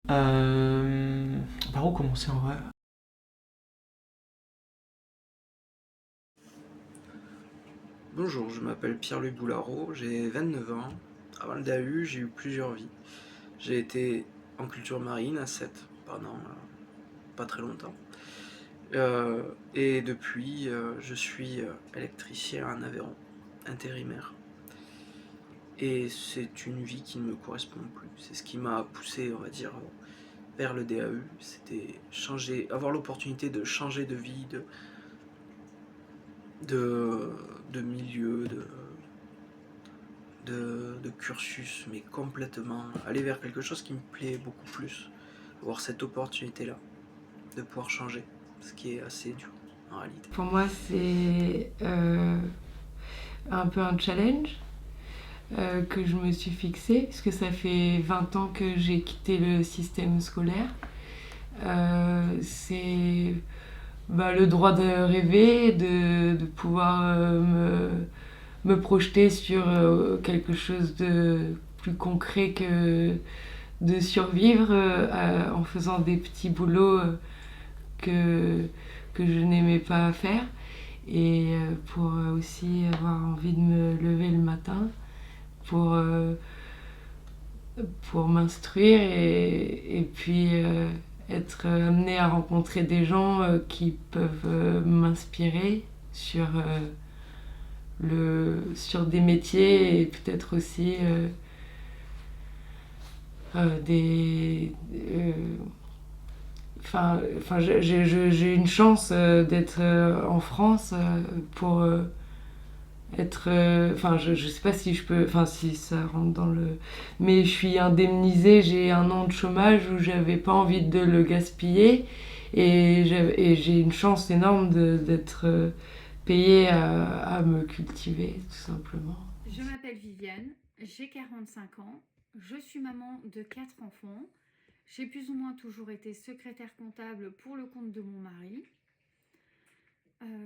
Par où commencer en vrai? Bonjour, je m'appelle Pierre-Louis Boularo, j'ai 29 ans. Avant le DAU, j'ai eu plusieurs vies. J'ai été en culture marine à 7 pendant pas très longtemps. Euh, et depuis, je suis électricien en Aveyron, intérimaire. Et c'est une vie qui ne me correspond plus. C'est ce qui m'a poussé, on va dire, vers le DAU. C'était avoir l'opportunité de changer de vie, de, de milieu, de cursus, mais complètement aller vers quelque chose qui me plaît beaucoup plus, avoir cette opportunité-là, de pouvoir changer, ce qui est assez dur en réalité. Pour moi, c'est un peu un challenge que je me suis fixé, parce que ça fait 20 ans que j'ai quitté le système scolaire. C'est le droit de rêver, de pouvoir me projeter sur quelque chose de plus concret que de survivre en faisant des petits boulots que, que je n'aimais pas faire. Et pour aussi avoir envie de me lever le matin pour, euh, pour m'instruire et puis être amené à rencontrer des gens qui peuvent m'inspirer sur des métiers et peut-être aussi des... j'ai une chance d'être en France pour être je sais pas si je peux, si ça rentre dans le, mais je suis indemnisée, j'ai un an de chômage où j'avais pas envie de le gaspiller et j'ai une chance énorme d'être payée à me cultiver tout simplement. Je m'appelle Viviane, j'ai 45 ans, je suis maman de 4 enfants. J'ai plus ou moins toujours été secrétaire comptable pour le compte de mon mari.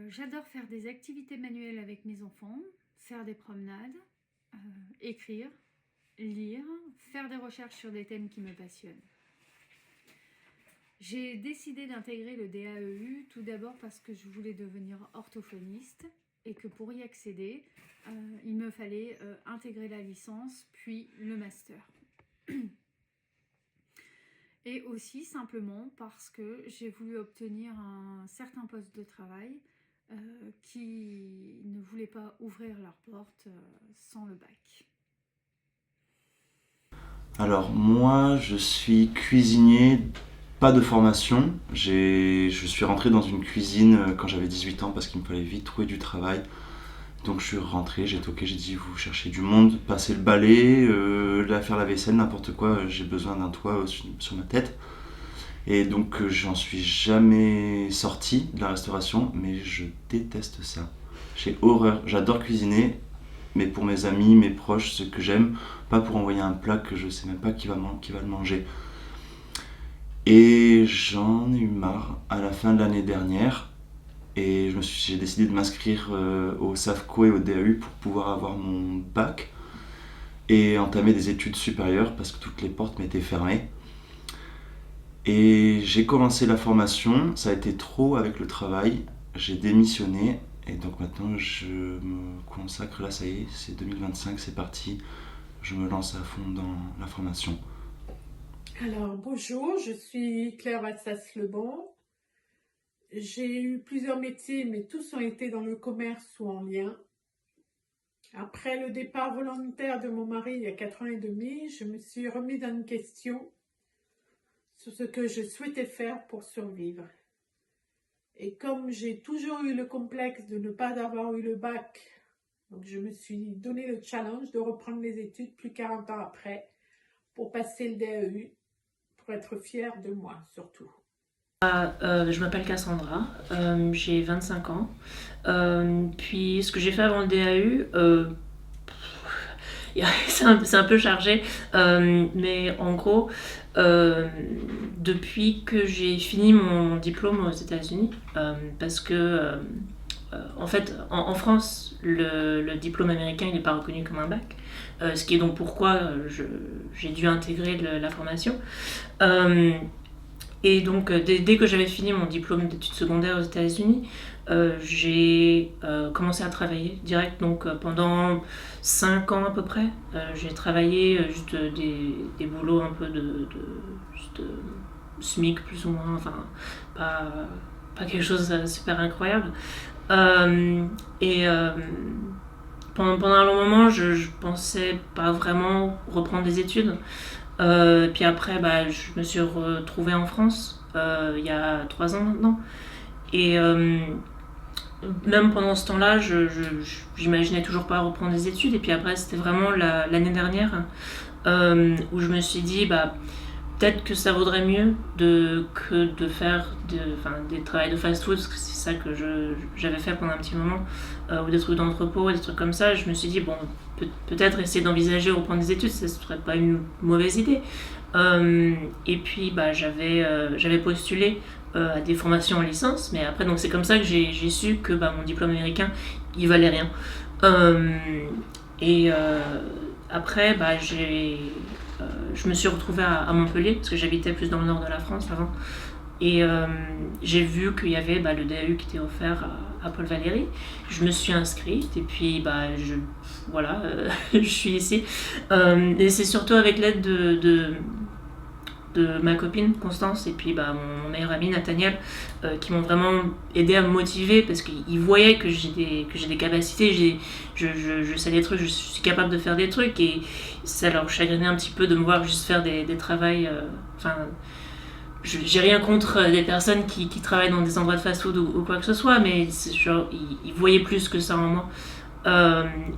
J'adore faire des activités manuelles avec mes enfants, faire des promenades, écrire, lire, faire des recherches sur des thèmes qui me passionnent. J'ai décidé d'intégrer le DAEU tout d'abord parce que je voulais devenir orthophoniste et que pour y accéder, il me fallait intégrer la licence puis le master. Et aussi simplement parce que j'ai voulu obtenir un certain poste de travail qui ne voulait pas ouvrir leurs portes sans le bac. Alors moi, je suis cuisinier, pas de formation. Je suis rentré dans une cuisine quand j'avais 18 ans parce qu'il me fallait vite trouver du travail. Donc je suis rentré, j'ai toqué, j'ai dit vous cherchez du monde, passez le balai, faire la vaisselle, n'importe quoi, j'ai besoin d'un toit sur ma tête. Et donc j'en suis jamais sorti de la restauration, mais je déteste ça. J'ai horreur, j'adore cuisiner, mais pour mes amis, mes proches, ceux que j'aime, pas pour envoyer un plat que je sais même pas qui va le manger. Et j'en ai eu marre à la fin de l'année dernière et j'ai décidé de m'inscrire au SAFCO et au DAU pour pouvoir avoir mon bac et entamer des études supérieures parce que toutes les portes m'étaient fermées. Et j'ai commencé la formation, ça a été trop avec le travail, j'ai démissionné et donc maintenant je me consacre, là ça y est, c'est 2025, c'est parti, je me lance à fond dans la formation. Alors, bonjour, je suis Claire Vassas-Lebon. J'ai eu plusieurs métiers, mais tous ont été dans le commerce ou en lien. Après le départ volontaire de mon mari il y a 4 ans et demi, je me suis remise en question sur ce que je souhaitais faire pour survivre. Et comme j'ai toujours eu le complexe de ne pas avoir eu le bac, donc je me suis donné le challenge de reprendre les études plus 40 ans après pour passer le DAEU, pour être fière de moi surtout. Je m'appelle Cassandra, j'ai 25 ans. Puis ce que j'ai fait avant le DAU, c'est un peu chargé, mais en gros, depuis que j'ai fini mon diplôme aux États-Unis, parce que en fait, en France, le diplôme américain il n'est pas reconnu comme un bac, ce qui est donc pourquoi j'ai dû intégrer la formation. Et donc, dès que j'avais fini mon diplôme d'études secondaires aux États-Unis, j'ai commencé à travailler direct. Donc, pendant 5 ans à peu près, j'ai travaillé juste des boulots un peu juste SMIC plus ou moins, enfin, pas quelque chose de super incroyable. Pendant un long moment, je pensais pas vraiment reprendre des études. Puis après, je me suis retrouvée en France il y a 3 ans maintenant. Et même pendant ce temps-là, j'imaginais toujours pas reprendre des études. Et puis après, c'était vraiment l'année dernière où je me suis dit, peut-être que ça vaudrait mieux que de faire des travails de fast-food, parce que c'est ça que j'avais fait pendant un petit moment, ou des trucs d'entrepôt, des trucs comme ça. Je me suis dit, bon, peut-être essayer d'envisager reprendre des études, ça serait pas une mauvaise idée. Et puis, j'avais postulé à des formations en licence, mais après, donc c'est comme ça que j'ai su que mon diplôme américain, il valait rien. Après, je me suis retrouvée à Montpellier, parce que j'habitais plus dans le nord de la France avant. Et j'ai vu qu'il y avait le DAU qui était offert à Paul Valéry. Je me suis inscrite et puis voilà, je suis ici. Et c'est surtout avec l'aide de ma copine Constance et puis mon meilleur ami Nathaniel qui m'ont vraiment aidé à me motiver, parce qu'ils voyaient que j'ai des capacités, je sais des trucs, je suis capable de faire des trucs, et ça leur chagrinait un petit peu de me voir juste faire des travails. J'ai rien contre des personnes qui travaillent dans des endroits de fast-food ou quoi que ce soit, mais ils voyaient plus que ça en moi.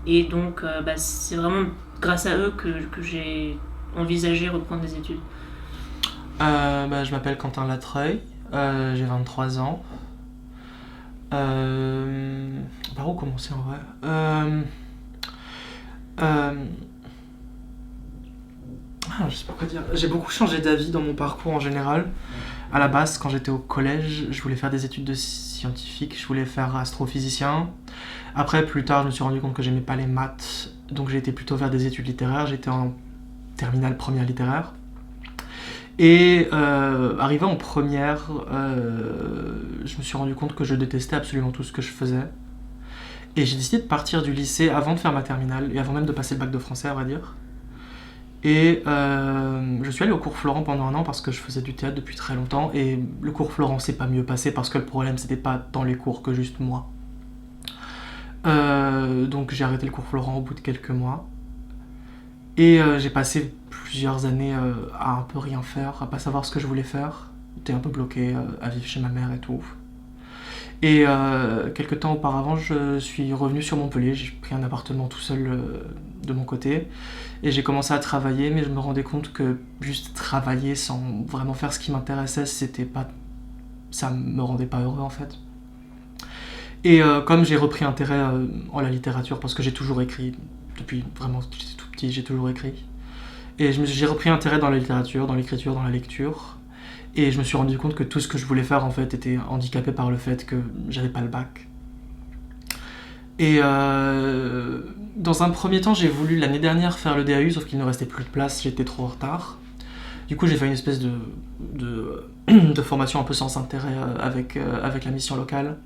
Et donc c'est vraiment grâce à eux que j'ai envisagé reprendre des études. Je m'appelle Quentin Latreuil, j'ai 23 ans. Par où commencer en vrai? Je sais pas quoi dire. J'ai beaucoup changé d'avis dans mon parcours en général. À la base, quand j'étais au collège, je voulais faire des études de scientifique, je voulais faire astrophysicien. Après, plus tard, je me suis rendu compte que j'aimais pas les maths, donc j'ai été plutôt vers des études littéraires. J'étais en terminale première littéraire. Et arrivé en première, je me suis rendu compte que je détestais absolument tout ce que je faisais. Et j'ai décidé de partir du lycée avant de faire ma terminale, et avant même de passer le bac de français, à vrai dire. Et je suis allé au cours Florent pendant 1 an parce que je faisais du théâtre depuis très longtemps, et le cours Florent s'est pas mieux passé parce que le problème c'était pas dans les cours que juste moi. Donc j'ai arrêté le cours Florent au bout de quelques mois. Et j'ai passé plusieurs années à un peu rien faire, à pas savoir ce que je voulais faire. J'étais un peu bloqué à vivre chez ma mère et tout. Et quelques temps auparavant, je suis revenu sur Montpellier, j'ai pris un appartement tout seul de mon côté. Et j'ai commencé à travailler, mais je me rendais compte que juste travailler sans vraiment faire ce qui m'intéressait, ça me rendait pas heureux en fait. Et comme j'ai repris intérêt en la littérature, parce que j'ai toujours écrit, depuis vraiment j'étais tout petit, j'ai toujours écrit. Et j'ai repris intérêt dans la littérature, dans l'écriture, dans la lecture. Et je me suis rendu compte que tout ce que je voulais faire en fait était handicapé par le fait que j'avais pas le bac. Et dans un premier temps, j'ai voulu l'année dernière faire le DAU, sauf qu'il ne restait plus de place, j'étais trop en retard. Du coup, j'ai fait une espèce de formation un peu sans intérêt avec la mission locale.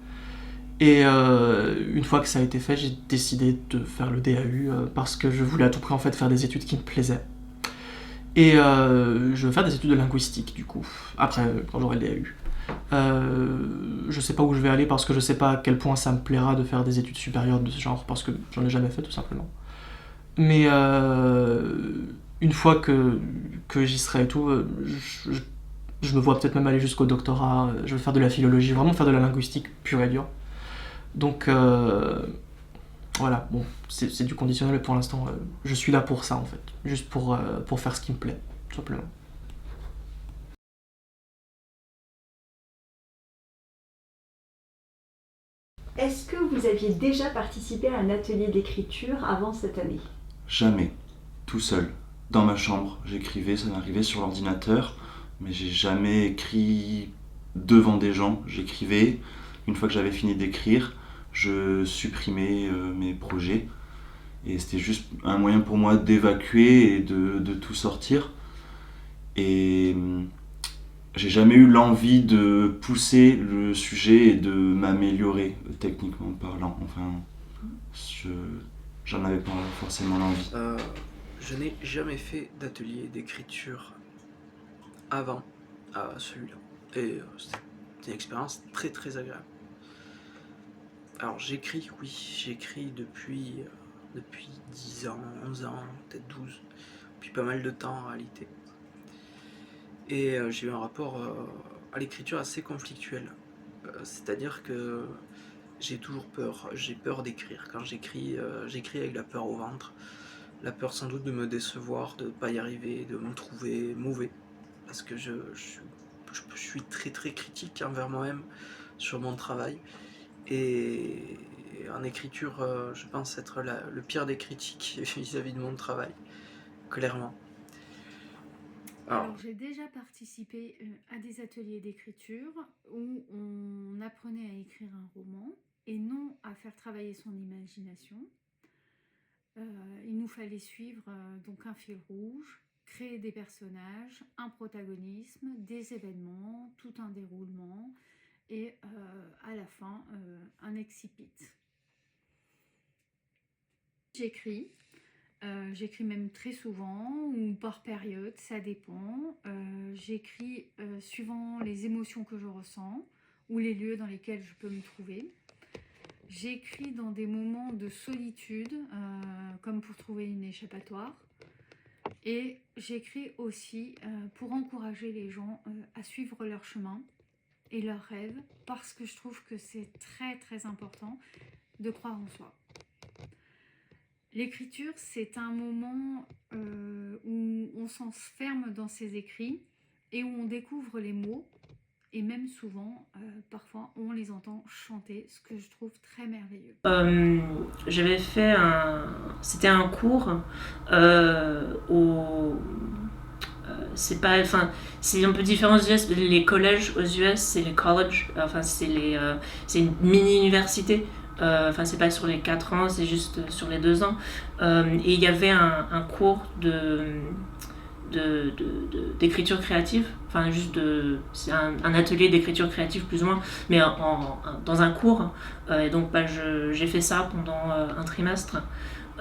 Et une fois que ça a été fait, j'ai décidé de faire le DAU parce que je voulais à tout prix en fait faire des études qui me plaisaient. Et je veux faire des études de linguistique du coup, après quand j'aurai le DAU. Je sais pas où je vais aller parce que je sais pas à quel point ça me plaira de faire des études supérieures de ce genre, parce que j'en ai jamais fait tout simplement. Mais une fois que j'y serai et tout, je me vois peut-être même aller jusqu'au doctorat. Je veux faire de la philologie, vraiment faire de la linguistique pure et dure. Donc voilà, bon, c'est du conditionnel pour l'instant. Je suis là pour ça en fait, juste pour faire ce qui me plaît, tout simplement. Est-ce que vous aviez déjà participé à un atelier d'écriture avant cette année? Jamais, tout seul. Dans ma chambre, j'écrivais, ça m'arrivait sur l'ordinateur, mais j'ai jamais écrit devant des gens. J'écrivais, une fois que j'avais fini d'écrire, je supprimais mes projets. Et c'était juste un moyen pour moi d'évacuer et de tout sortir. Et j'ai jamais eu l'envie de pousser le sujet et de m'améliorer techniquement parlant. Enfin, j'en avais pas forcément l'envie. Je n'ai jamais fait d'atelier d'écriture avant celui-là. Et c'était une expérience très très agréable. Alors j'écris, oui, j'écris depuis 10 ans, 11 ans, peut-être 12, depuis pas mal de temps en réalité. Et j'ai eu un rapport à l'écriture assez conflictuel. C'est-à-dire que j'ai toujours peur, j'ai peur d'écrire. Quand j'écris avec la peur au ventre. La peur sans doute de me décevoir, de ne pas y arriver, de me trouver mauvais. Parce que je suis très très critique envers moi-même sur mon travail. Et en écriture, je pense être le pire des critiques vis-à-vis de mon travail, clairement. Alors j'ai déjà participé à des ateliers d'écriture où on apprenait à écrire un roman et non à faire travailler son imagination. Il nous fallait suivre donc un fil rouge, créer des personnages, un protagonisme, des événements, tout un déroulement et à la fin un excipit. J'écris même très souvent ou par période, ça dépend. J'écris suivant les émotions que je ressens ou les lieux dans lesquels je peux me trouver. J'écris dans des moments de solitude, comme pour trouver une échappatoire. Et j'écris aussi pour encourager les gens à suivre leur chemin et leurs rêves, parce que je trouve que c'est très très important de croire en soi. L'écriture, c'est un moment où on s'enferme dans ses écrits et où on découvre les mots. Et même souvent, parfois, on les entend chanter, ce que je trouve très merveilleux. J'avais fait c'était un cours c'est un peu différent aux US. Les collèges aux US, c'est les colleges. Enfin, c'est une mini-université. C'est pas sur les 4 ans, c'est juste sur les 2 ans. Et il y avait un cours d'écriture créative, c'est un atelier d'écriture créative plus ou moins, mais dans un cours. Et donc j'ai fait ça pendant un trimestre.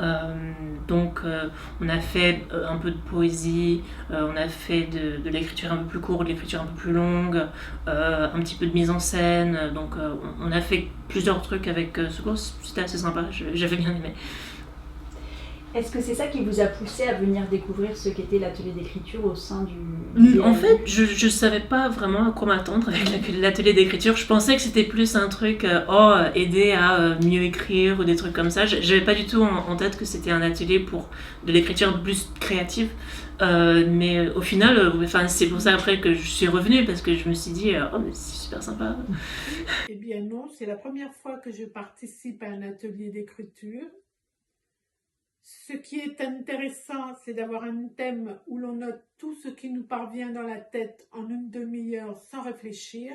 On a fait un peu de poésie, on a fait de l'écriture un peu plus courte, de l'écriture un peu plus longue, un petit peu de mise en scène. Donc on a fait plusieurs trucs avec ce cours, c'était assez sympa, j'avais bien aimé. Est-ce que c'est ça qui vous a poussé à venir découvrir ce qu'était l'atelier d'écriture au sein du En fait, je savais pas vraiment à quoi m'attendre avec l'atelier d'écriture. Je pensais que c'était plus un truc, aider à mieux écrire ou des trucs comme ça. J'avais pas du tout en tête que c'était un atelier pour de l'écriture un peu plus créative. Mais au final, c'est pour ça après que je suis revenue, parce que je me suis dit, mais c'est super sympa. Eh bien non, c'est la première fois que je participe à un atelier d'écriture. Ce qui est intéressant, c'est d'avoir un thème où l'on note tout ce qui nous parvient dans la tête en une demi-heure sans réfléchir.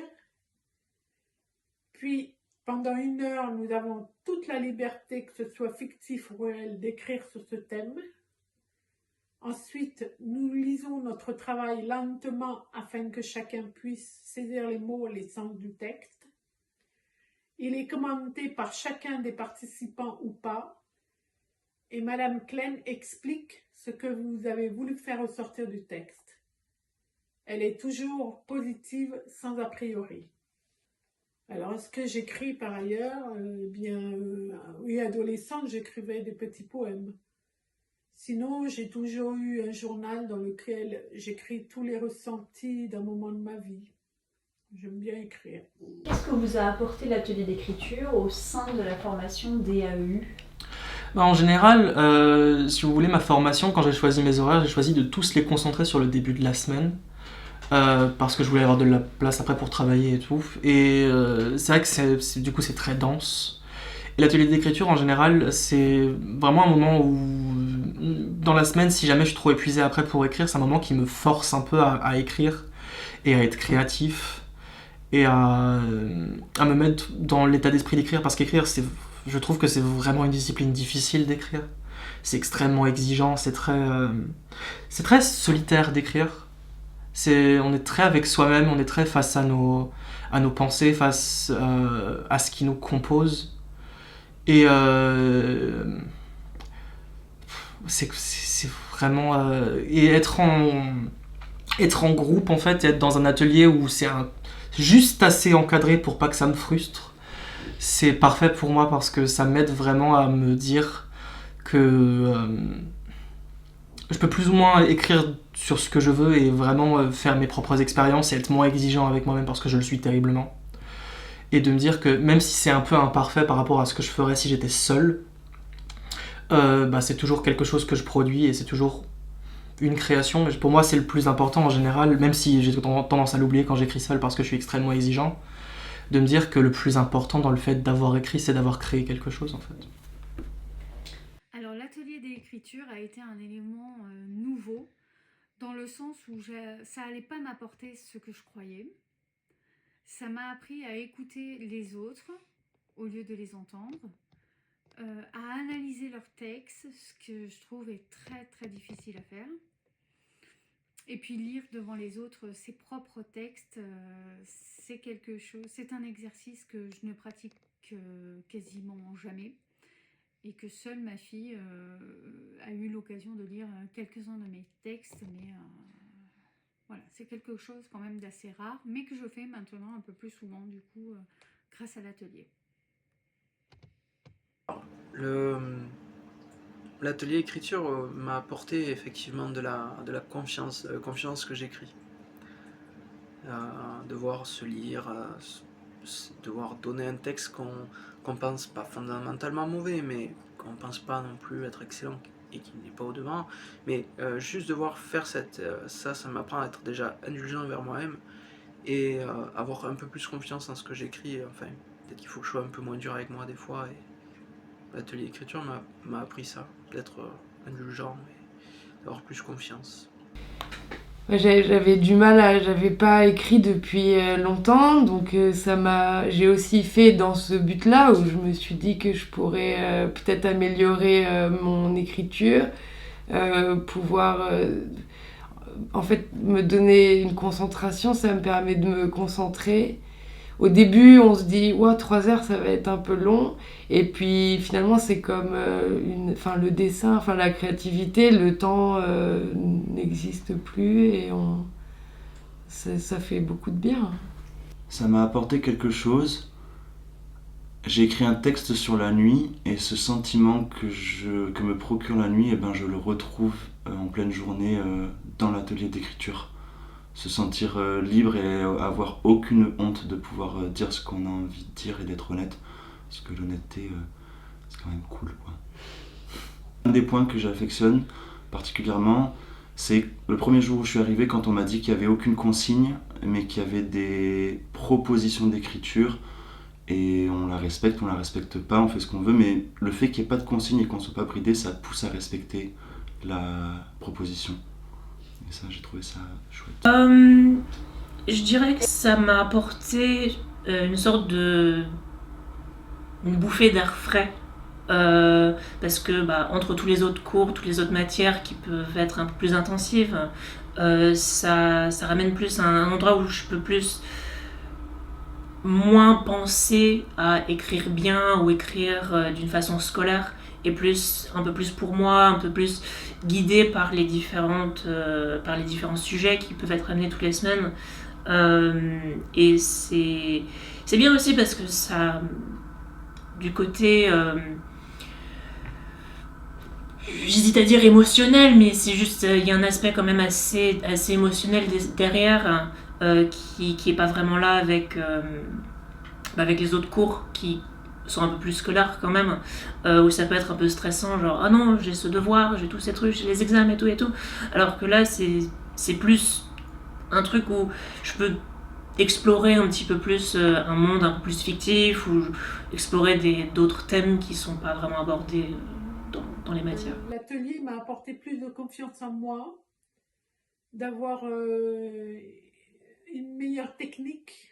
Puis, pendant 1 heure, nous avons toute la liberté, que ce soit fictif ou réel, d'écrire sur ce thème. Ensuite, nous lisons notre travail lentement afin que chacun puisse saisir les mots et les sens du texte. Il est commenté par chacun des participants ou pas. Et Madame Klein explique ce que vous avez voulu faire ressortir du texte. Elle est toujours positive, sans a priori. Alors, est-ce que j'écris par ailleurs ? Oui, adolescente, j'écrivais des petits poèmes. Sinon, j'ai toujours eu un journal dans lequel j'écris tous les ressentis d'un moment de ma vie. J'aime bien écrire. Qu'est-ce que vous a apporté l'atelier d'écriture au sein de la formation DAEU ? En général, si vous voulez, ma formation, quand j'ai choisi mes horaires, j'ai choisi de tous les concentrer sur le début de la semaine, parce que je voulais avoir de la place après pour travailler et tout. Et c'est vrai que du coup c'est très dense. Et l'atelier d'écriture, en général, c'est vraiment un moment où, dans la semaine, si jamais je suis trop épuisé après pour écrire, c'est un moment qui me force un peu à écrire et à être créatif. et à me mettre dans l'état d'esprit d'écrire, parce qu'écrire, je trouve que c'est vraiment une discipline difficile d'écrire. C'est extrêmement exigeant, c'est très solitaire d'écrire. On est très avec soi-même, on est très face à nos pensées, face à ce qui nous compose. Et c'est vraiment... et être en groupe, en fait, et être dans un atelier où c'est juste assez encadré pour pas que ça me frustre, c'est parfait pour moi, parce que ça m'aide vraiment à me dire que je peux plus ou moins écrire sur ce que je veux et vraiment faire mes propres expériences et être moins exigeant avec moi-même, parce que je le suis terriblement. Et de me dire que même si c'est un peu imparfait par rapport à ce que je ferais si j'étais seul, c'est toujours quelque chose que je produis et c'est toujours une création. Pour moi, c'est le plus important en général, même si j'ai tendance à l'oublier quand j'écris seul parce que je suis extrêmement exigeant, de me dire que le plus important dans le fait d'avoir écrit, c'est d'avoir créé quelque chose, en fait. Alors, l'atelier d'écriture a été un élément nouveau, dans le sens où ça allait pas m'apporter ce que je croyais. Ça m'a appris à écouter les autres au lieu de les entendre, à analyser leurs textes, ce que je trouve est très très difficile à faire. Et puis lire devant les autres ses propres textes, c'est un exercice que je ne pratique quasiment jamais, et que seule ma fille a eu l'occasion de lire quelques-uns de mes textes, mais voilà, c'est quelque chose quand même d'assez rare, mais que je fais maintenant un peu plus souvent, du coup, grâce à l'atelier. L'atelier écriture m'a apporté effectivement de la confiance que j'écris. Devoir se lire, devoir donner un texte qu'on pense pas fondamentalement mauvais, mais qu'on pense pas non plus être excellent et qui n'est pas au devant. Mais juste devoir faire ça m'apprend à être déjà indulgent envers moi-même et avoir un peu plus confiance en ce que j'écris. Enfin, peut-être qu'il faut que je sois un peu moins dur avec moi des fois. Et l'atelier d'écriture m'a appris ça, d'être indulgent et d'avoir plus confiance. J'avais du mal j'avais pas écrit depuis longtemps, donc j'ai aussi fait dans ce but-là, où je me suis dit que je pourrais peut-être améliorer mon écriture, pouvoir en fait me donner une concentration. Ça me permet de me concentrer. Au début, on se dit 3 heures, ça va être un peu long, et puis finalement c'est comme le dessin, la créativité, le temps n'existe plus, et ça fait beaucoup de bien. Ça m'a apporté quelque chose. J'ai écrit un texte sur la nuit, et ce sentiment que me procure la nuit, je le retrouve en pleine journée dans l'atelier d'écriture. Se sentir libre et avoir aucune honte de pouvoir dire ce qu'on a envie de dire et d'être honnête, parce que l'honnêteté, c'est quand même cool, quoi. Un des points que j'affectionne particulièrement, c'est le premier jour où je suis arrivé, quand on m'a dit qu'il n'y avait aucune consigne, mais qu'il y avait des propositions d'écriture, et on la respecte pas, on fait ce qu'on veut, mais le fait qu'il n'y ait pas de consigne et qu'on ne soit pas bridé, ça pousse à respecter la proposition. Et ça, j'ai trouvé ça chouette. Je dirais que ça m'a apporté une sorte une bouffée d'air frais. Parce que entre tous les autres cours, toutes les autres matières qui peuvent être un peu plus intensives, ça ramène plus à un endroit où je peux moins penser à écrire bien ou écrire d'une façon scolaire, et un peu plus pour moi, un peu plus guidée par les différents sujets qui peuvent être amenés toutes les semaines. Et c'est bien aussi parce que ça, du côté, j'hésite à dire émotionnel, mais c'est juste, il y a un aspect quand même assez émotionnel derrière, qui est pas vraiment là avec les autres cours qui sont un peu plus scolaires quand même, où ça peut être un peu stressant, genre ah non, j'ai ce devoir, j'ai tous ces trucs, j'ai les examens et tout, alors que là c'est plus un truc où je peux explorer un petit peu plus un monde un peu plus fictif, ou explorer d'autres thèmes qui sont pas vraiment abordés dans les matières. L'atelier m'a apporté plus de confiance en moi, d'avoir une meilleure technique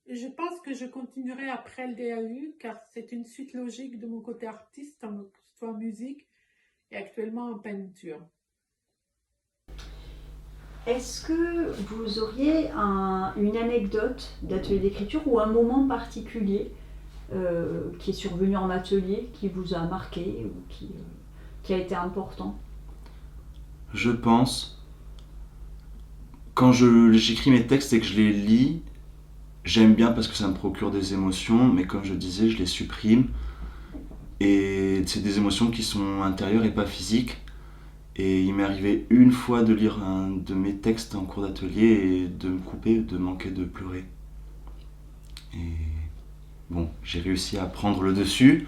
Je pense que je continuerai après le DAU car c'est une suite logique de mon côté artiste, soit en musique et actuellement en peinture. Est-ce que vous auriez une anecdote d'atelier d'écriture ou un moment particulier qui est survenu en atelier, qui vous a marqué ou qui a été important? Je pense, quand j'écris mes textes et que je les lis, j'aime bien parce que ça me procure des émotions, mais comme je disais, je les supprime. Et c'est des émotions qui sont intérieures et pas physiques. Et il m'est arrivé une fois de lire un de mes textes en cours d'atelier et de me couper, de manquer de pleurer. Et bon, j'ai réussi à prendre le dessus,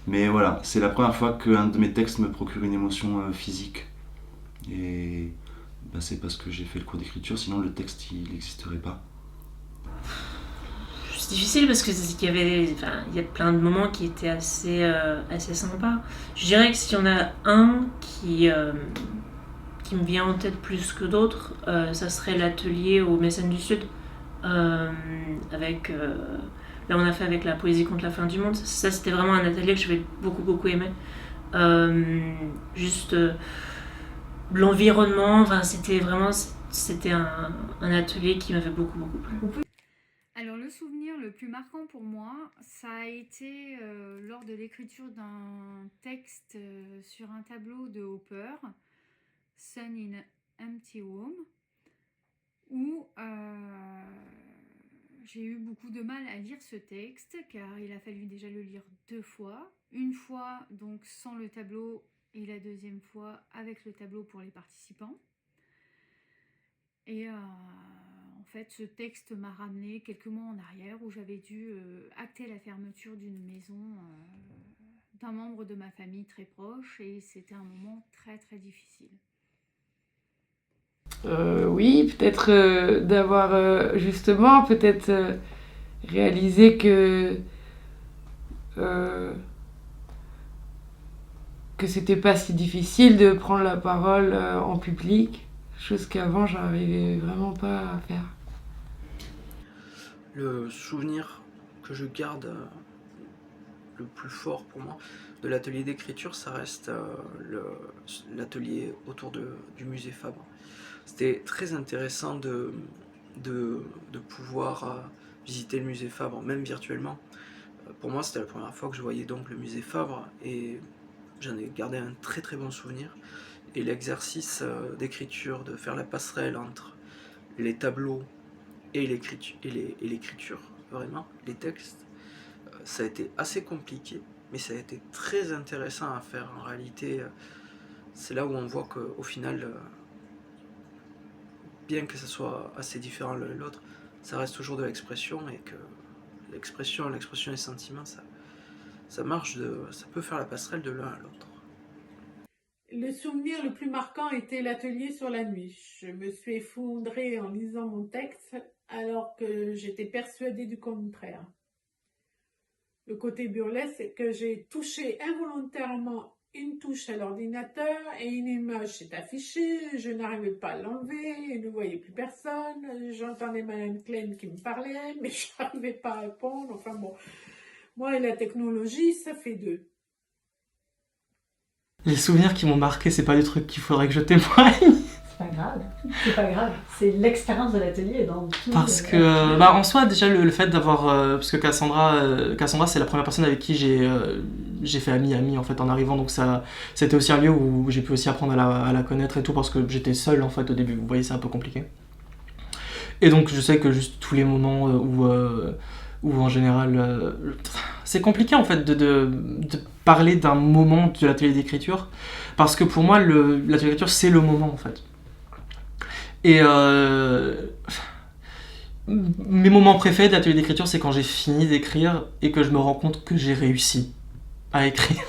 mais voilà, c'est la première fois qu'un de mes textes me procure une émotion physique. Et bah, c'est parce que j'ai fait le cours d'écriture, sinon le texte il n'existerait pas. C'est difficile parce qu'il y a plein de moments qui étaient assez sympas. Je dirais que s'il y en a un qui me vient en tête plus que d'autres, ça serait l'atelier au Mécène du Sud. Là, on a fait avec la poésie contre la fin du monde. Ça, c'était vraiment un atelier que j'avais beaucoup aimé. L'environnement, c'était un atelier qui m'avait beaucoup plu. Alors le souvenir le plus marquant pour moi, ça a été lors de l'écriture d'un texte sur un tableau de Hopper, Sun in Empty Room, où j'ai eu beaucoup de mal à lire ce texte car il a fallu déjà le lire 2 fois. Une fois donc sans le tableau et la deuxième fois avec le tableau pour les participants. Et en fait, ce texte m'a ramené quelques mois en arrière où j'avais dû acter la fermeture d'une maison d'un membre de ma famille très proche et c'était un moment très difficile. Oui, peut-être d'avoir justement réalisé que c'était pas si difficile de prendre la parole en public. Chose qu'avant, j'arrivais vraiment pas à faire. Le souvenir que je garde le plus fort pour moi de l'atelier d'écriture, ça reste l'atelier autour du musée Fabre. C'était très intéressant de pouvoir visiter le musée Fabre, même virtuellement. Pour moi, c'était la première fois que je voyais donc le musée Fabre et j'en ai gardé un très bon souvenir. Et l'exercice d'écriture, de faire la passerelle entre les tableaux et l'écriture, vraiment, les textes, ça a été assez compliqué, mais ça a été très intéressant à faire. En réalité, c'est là où on voit qu'au final, bien que ça soit assez différent l'un de l'autre, ça reste toujours de l'expression et que l'expression et sentiments, ça marche, ça peut faire la passerelle de l'un à l'autre. Le souvenir le plus marquant était l'atelier sur la nuit. Je me suis effondrée en lisant mon texte alors que j'étais persuadée du contraire. Le côté burlesque, c'est que j'ai touché involontairement une touche à l'ordinateur et une image s'est affichée. Je n'arrivais pas à l'enlever, je ne voyais plus personne. J'entendais Madame Klein qui me parlait, mais je n'arrivais pas à répondre. Enfin bon, moi et la technologie, ça fait 2. Les souvenirs qui m'ont marqué, c'est pas des trucs qu'il faudrait que je témoigne. C'est pas grave, c'est l'expérience de l'atelier dans tout. Parce que, en soi, déjà, le fait d'avoir... parce que Cassandra, c'est la première personne avec qui j'ai fait ami en fait, en arrivant, donc c'était aussi un lieu où j'ai pu aussi apprendre à la connaître et tout, parce que j'étais seul, en fait, au début, vous voyez, c'est un peu compliqué. Et donc, je sais que juste tous les moments où en général... c'est compliqué, en fait, de parler d'un moment de l'atelier d'écriture, parce que pour moi, l'atelier d'écriture, c'est le moment, en fait. Et mes moments préférés de l'atelier d'écriture, c'est quand j'ai fini d'écrire et que je me rends compte que j'ai réussi à écrire.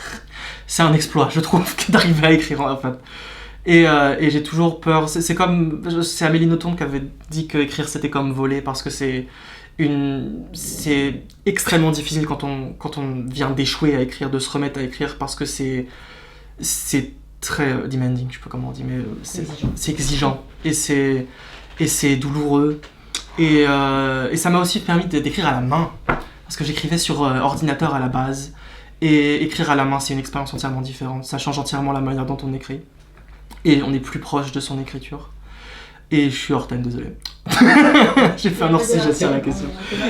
C'est un exploit, je trouve, d'arriver à écrire, en fait. Et j'ai toujours peur. C'est Amélie Nothomb qui avait dit que écrire c'était comme voler, parce que c'est extrêmement difficile quand on vient d'échouer à écrire, de se remettre à écrire, parce que c'est très demanding, je sais pas comment on dit, mais c'est exigeant et c'est douloureux Et ça m'a aussi permis d'écrire à la main, parce que j'écrivais sur ordinateur à la base. Et écrire à la main, c'est une expérience entièrement différente. Ça change entièrement la manière dont on écrit. Et on est plus proche de son écriture. Et je suis hors thème, désolé. J'ai fait un hors-sujet sur la question.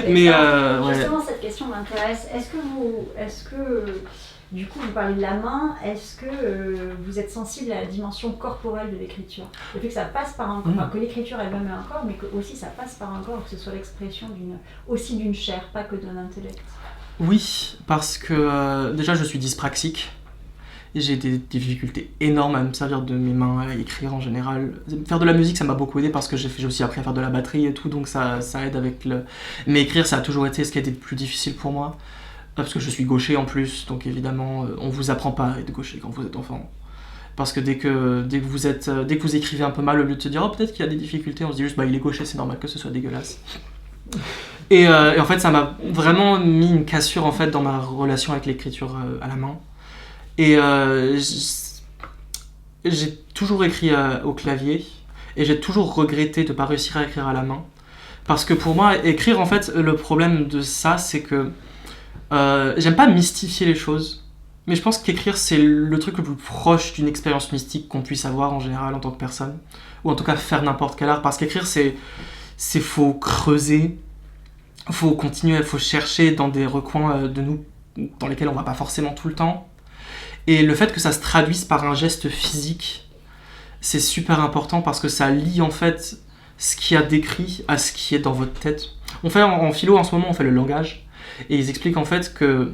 Mais ouais. Justement, cette question m'intéresse. Est-ce que du coup, vous parlez de la main, est-ce que vous êtes sensible à la dimension corporelle de l'écriture? Le fait que ça passe par un corps, enfin, que l'écriture elle-même est un corps, mais que aussi ça passe par un corps, que ce soit l'expression aussi d'une chair, pas que d'un intellect. Oui, parce que déjà je suis dyspraxique. Et j'ai des difficultés énormes à me servir de mes mains, à écrire en général. Faire de la musique, ça m'a beaucoup aidé parce que j'ai aussi appris à faire de la batterie et tout, donc ça aide avec le... Mais écrire, ça a toujours été ce qui a été le plus difficile pour moi. Parce que je suis gaucher en plus, donc évidemment, on vous apprend pas à être gaucher quand vous êtes enfant. Parce que dès que vous écrivez un peu mal, au lieu de se dire « Oh, peut-être qu'il y a des difficultés », on se dit juste « Bah, il est gaucher, c'est normal que ce soit dégueulasse ». Et en fait, ça m'a vraiment mis une cassure en fait, dans ma relation avec l'écriture à la main. Et j'ai toujours écrit au clavier et j'ai toujours regretté de ne pas réussir à écrire à la main. Parce que pour moi, écrire, en fait, le problème de ça, c'est que j'aime pas mystifier les choses. Mais je pense qu'écrire, c'est le truc le plus proche d'une expérience mystique qu'on puisse avoir en général en tant que personne. Ou en tout cas faire n'importe quel art. Parce qu'écrire, c'est faut creuser, faut continuer, faut chercher dans des recoins de nous dans lesquels on va pas forcément tout le temps. Et le fait que ça se traduise par un geste physique, c'est super important parce que ça lie en fait ce qu'il y a décrit à ce qui est dans votre tête. On fait en philo en ce moment, on fait le langage. Et ils expliquent en fait que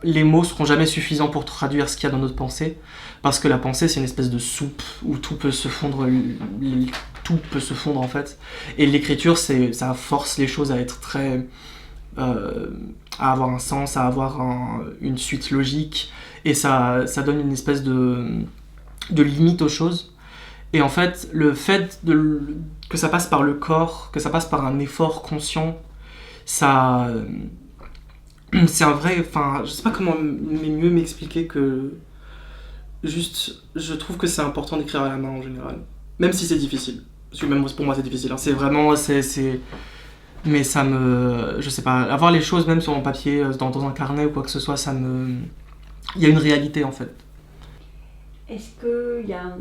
les mots seront jamais suffisants pour traduire ce qu'il y a dans notre pensée. Parce que la pensée, c'est une espèce de soupe où tout peut se fondre, en fait. Et l'écriture, ça force les choses à être très... à avoir un sens, à avoir une suite logique. Et ça donne une espèce de limite aux choses. Et en fait, le fait que ça passe par le corps, que ça passe par un effort conscient, ça... c'est un vrai... Enfin, je sais pas comment mieux m'expliquer que... Juste, je trouve que c'est important d'écrire à la main en général. Même si c'est difficile. Parce que même pour moi, c'est difficile. Hein. C'est vraiment... Mais ça me... Je sais pas, avoir les choses même sur mon papier, dans un carnet ou quoi que ce soit, ça me... Il y a une réalité en fait. Est-ce qu'il y a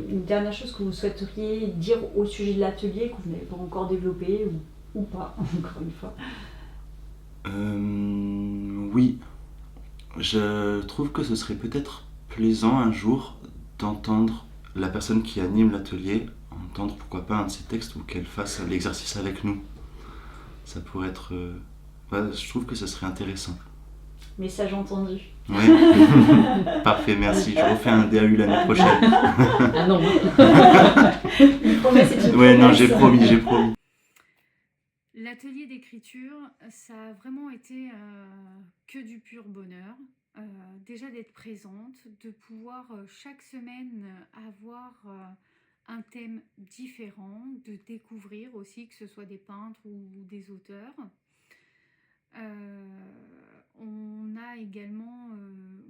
une dernière chose que vous souhaiteriez dire au sujet de l'atelier que vous n'avez pas encore développé ou pas, encore une fois? Oui. Je trouve que ce serait peut-être plaisant un jour d'entendre la personne qui anime l'atelier, entendre pourquoi pas un de ses textes ou qu'elle fasse l'exercice avec nous. Ça pourrait être... je trouve que ce serait intéressant. Message entendu. Oui. Parfait, merci. Je refais un DAU l'année prochaine. Ah non. Une promesse, c'est une ouais, non, promesse. j'ai promis. L'atelier d'écriture, ça a vraiment été que du pur bonheur. Déjà d'être présente, de pouvoir chaque semaine avoir un thème différent, de découvrir aussi que ce soit des peintres ou des auteurs. On a également,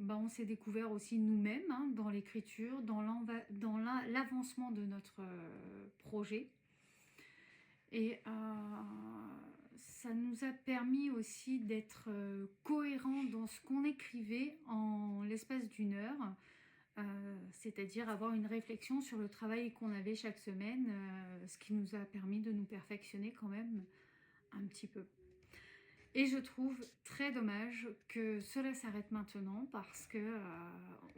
on s'est découvert aussi nous-mêmes hein, dans l'écriture, dans l'avancement de notre projet. Et ça nous a permis aussi d'être cohérents dans ce qu'on écrivait en l'espace d'une heure, c'est-à-dire avoir une réflexion sur le travail qu'on avait chaque semaine, ce qui nous a permis de nous perfectionner quand même un petit peu. Et je trouve très dommage que cela s'arrête maintenant parce que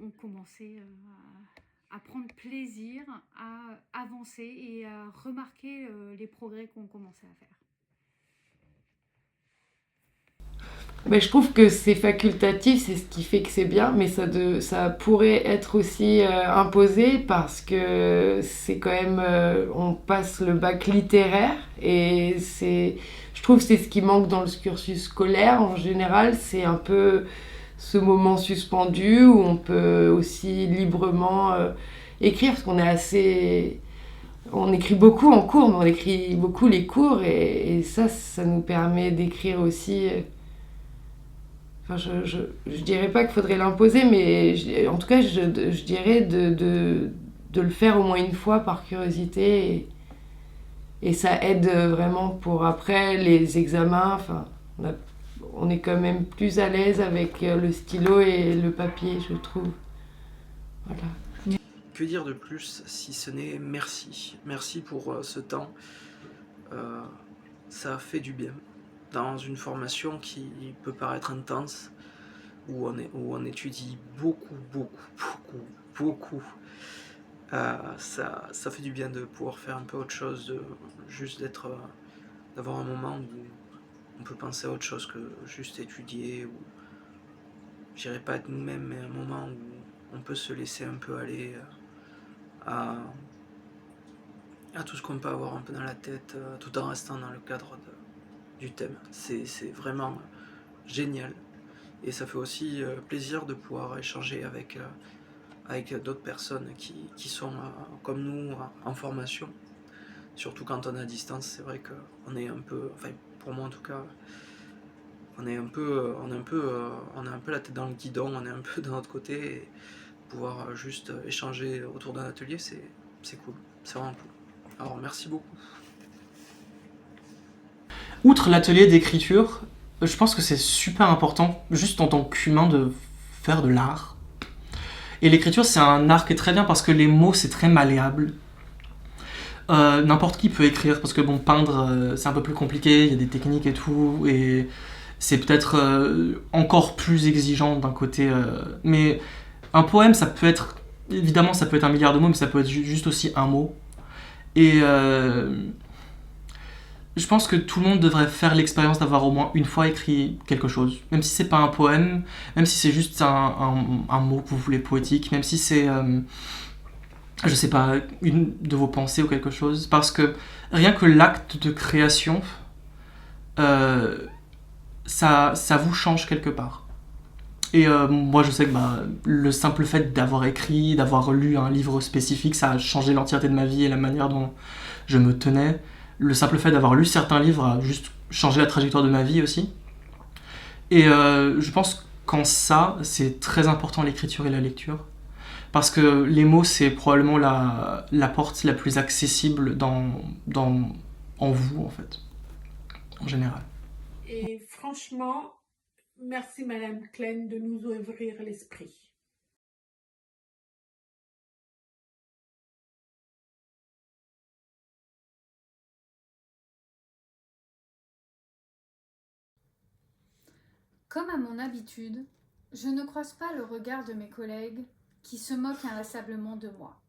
on commençait à prendre plaisir, à avancer et à remarquer les progrès qu'on commençait à faire. Mais je trouve que c'est facultatif, c'est ce qui fait que c'est bien, mais ça pourrait être aussi imposé parce que c'est quand même... on passe le bac littéraire et je trouve que c'est ce qui manque dans le cursus scolaire en général, c'est un peu ce moment suspendu où on peut aussi librement écrire parce qu'on est assez... On écrit beaucoup en cours, mais on écrit beaucoup les cours et ça nous permet d'écrire aussi... Enfin, je dirais pas qu'il faudrait l'imposer, mais en tout cas, je dirais de le faire au moins une fois par curiosité Et ça aide vraiment pour après les examens. Enfin, on est quand même plus à l'aise avec le stylo et le papier, je trouve. Voilà. Que dire de plus si ce n'est merci. Merci pour ce temps. Ça fait du bien. Dans une formation qui peut paraître intense, où on étudie beaucoup, ça fait du bien de pouvoir faire un peu autre chose, de juste d'avoir un moment où on peut penser à autre chose que juste étudier, ou je dirais pas être nous-mêmes, mais un moment où on peut se laisser un peu aller à tout ce qu'on peut avoir un peu dans la tête, tout en restant dans le cadre du thème. C'est vraiment génial. Et ça fait aussi plaisir de pouvoir échanger avec d'autres personnes qui sont comme nous en formation. Surtout quand on est à distance, c'est vrai qu'on est un peu, enfin pour moi en tout cas, on a un peu la tête dans le guidon, on est un peu de notre côté, et pouvoir juste échanger autour d'un atelier, c'est cool, c'est vraiment cool. Alors merci beaucoup. Outre l'atelier d'écriture, je pense que c'est super important, juste en tant qu'humain, de faire de l'art. Et l'écriture, c'est un art qui est très bien parce que les mots, c'est très malléable. N'importe qui peut écrire, parce que bon, peindre, c'est un peu plus compliqué, il y a des techniques et tout, et c'est peut-être encore plus exigeant d'un côté. Mais un poème, ça peut être, évidemment, ça peut être un milliard de mots, mais ça peut être juste aussi un mot. Et je pense que tout le monde devrait faire l'expérience d'avoir au moins une fois écrit quelque chose. Même si c'est pas un poème, même si c'est juste un mot que vous voulez poétique, même si c'est, je sais pas, une de vos pensées ou quelque chose. Parce que rien que l'acte de création, ça vous change quelque part. Et moi je sais que le simple fait d'avoir écrit, d'avoir lu un livre spécifique, ça a changé l'entièreté de ma vie et la manière dont je me tenais. Le simple fait d'avoir lu certains livres a juste changé la trajectoire de ma vie aussi. Et je pense qu'en ça, c'est très important l'écriture et la lecture. Parce que les mots, c'est probablement la porte la plus accessible en vous, en fait, en général. Et franchement, merci Madame Klein de nous ouvrir l'esprit. Comme à mon habitude, je ne croise pas le regard de mes collègues qui se moquent inlassablement de moi.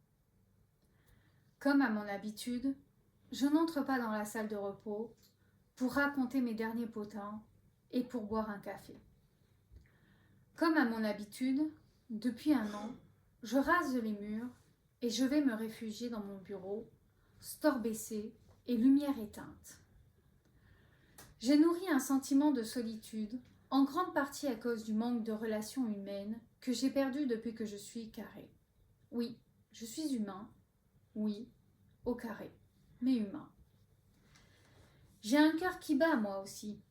Comme à mon habitude, je n'entre pas dans la salle de repos pour raconter mes derniers potins et pour boire un café. Comme à mon habitude, depuis 1 an, je rase les murs et je vais me réfugier dans mon bureau, store baissé et lumière éteinte. J'ai nourri un sentiment de solitude, en grande partie à cause du manque de relations humaines que j'ai perdu depuis que je suis carré. Oui, je suis humain. Oui, au carré, mais humain. J'ai un cœur qui bat, moi aussi.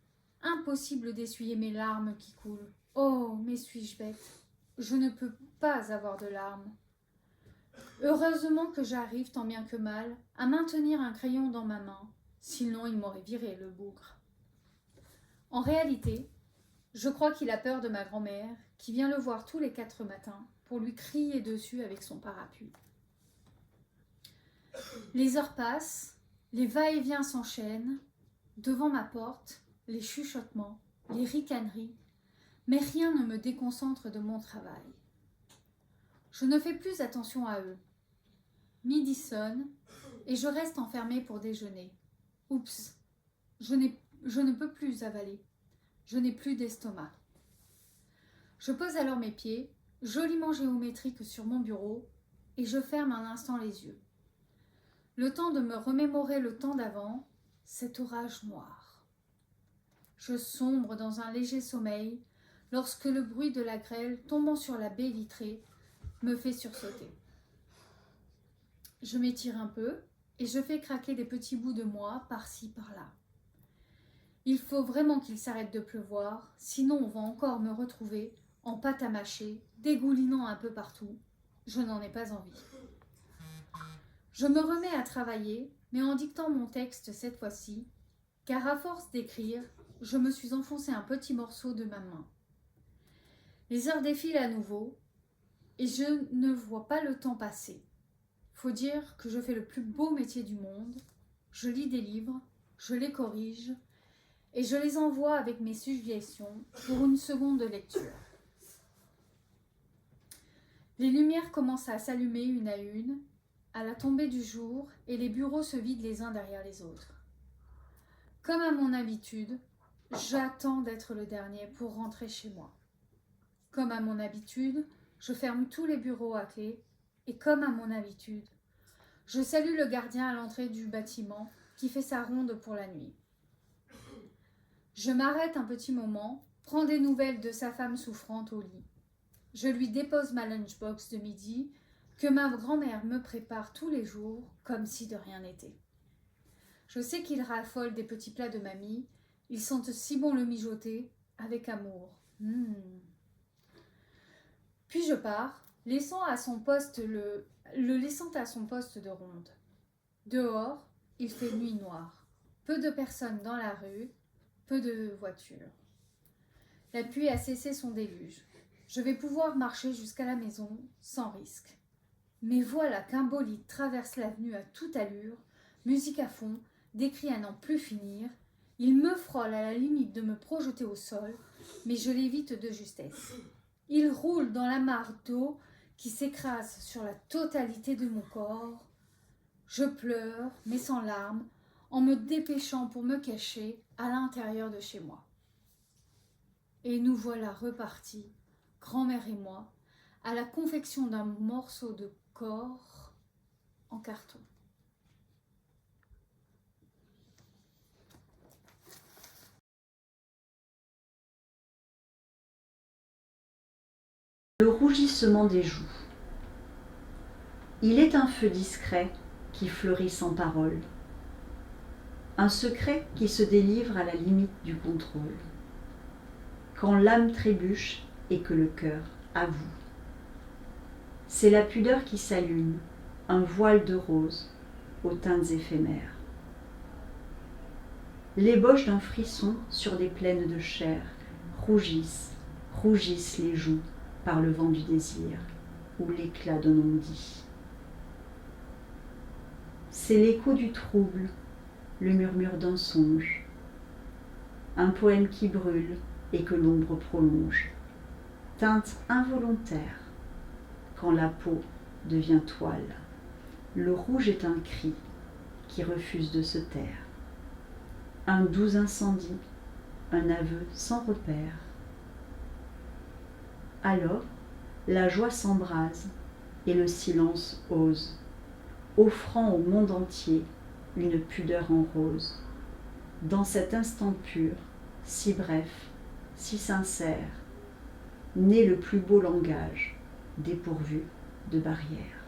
Impossible d'essuyer mes larmes qui coulent. Oh, mais suis-je bête? Je ne peux pas avoir de larmes. Heureusement que j'arrive, tant bien que mal, à maintenir un crayon dans ma main, sinon il m'aurait viré le bougre. En réalité, je crois qu'il a peur de ma grand-mère, qui vient le voir tous les 4 matins pour lui crier dessus avec son parapluie. Les heures passent, les va-et-vient s'enchaînent, devant ma porte, les chuchotements, les ricaneries, mais rien ne me déconcentre de mon travail. Je ne fais plus attention à eux. Midi sonne et je reste enfermée pour déjeuner. Oups, je ne peux plus avaler. Je n'ai plus d'estomac. Je pose alors mes pieds, joliment géométriques sur mon bureau, et je ferme un instant les yeux. Le temps de me remémorer le temps d'avant, cet orage noir. Je sombre dans un léger sommeil lorsque le bruit de la grêle tombant sur la baie vitrée me fait sursauter. Je m'étire un peu et je fais craquer des petits bouts de moi par-ci par-là. Il faut vraiment qu'il s'arrête de pleuvoir, sinon on va encore me retrouver en pâte à mâcher, dégoulinant un peu partout. Je n'en ai pas envie. Je me remets à travailler, mais en dictant mon texte cette fois-ci, car à force d'écrire, je me suis enfoncé un petit morceau de ma main. Les heures défilent à nouveau, et je ne vois pas le temps passer. Faut dire que je fais le plus beau métier du monde. Je lis des livres, je les corrige, et je les envoie avec mes suggestions pour une seconde lecture. Les lumières commencent à s'allumer une à la tombée du jour, et les bureaux se vident les uns derrière les autres. Comme à mon habitude, j'attends d'être le dernier pour rentrer chez moi. Comme à mon habitude, je ferme tous les bureaux à clé, et comme à mon habitude, je salue le gardien à l'entrée du bâtiment qui fait sa ronde pour la nuit. Je m'arrête un petit moment, prends des nouvelles de sa femme souffrante au lit. Je lui dépose ma lunchbox de midi que ma grand-mère me prépare tous les jours comme si de rien n'était. Je sais qu'il raffole des petits plats de mamie, ils sentent si bon le mijoter avec amour. Puis je pars, le laissant à son poste de ronde. Dehors, il fait nuit noire. Peu de personnes dans la rue, peu de voitures. La pluie a cessé son déluge. Je vais pouvoir marcher jusqu'à la maison sans risque. Mais voilà qu'un bolide traverse l'avenue à toute allure, musique à fond, des cris à n'en plus finir. Il me frôle à la limite de me projeter au sol, mais je l'évite de justesse. Il roule dans la mare d'eau qui s'écrase sur la totalité de mon corps. Je pleure, mais sans larmes, en me dépêchant pour me cacher à l'intérieur de chez moi. Et nous voilà repartis, grand-mère et moi, à la confection d'un morceau de corps en carton. Le rougissement des joues. Il est un feu discret qui fleurit sans parole. Un secret qui se délivre à la limite du contrôle. Quand l'âme trébuche et que le cœur avoue. C'est la pudeur qui s'allume, un voile de rose aux teintes éphémères. L'ébauche d'un frisson sur des plaines de chair rougissent les joues par le vent du désir ou l'éclat d'un non-dit. C'est l'écho du trouble, le murmure d'un songe, un poème qui brûle et que l'ombre prolonge, teinte involontaire, quand la peau devient toile. Le rouge est un cri qui refuse de se taire, un doux incendie, un aveu sans repère. Alors, la joie s'embrase et le silence ose, offrant au monde entier une pudeur en rose. Dans cet instant pur, si bref, si sincère, naît le plus beau langage, dépourvu de barrières.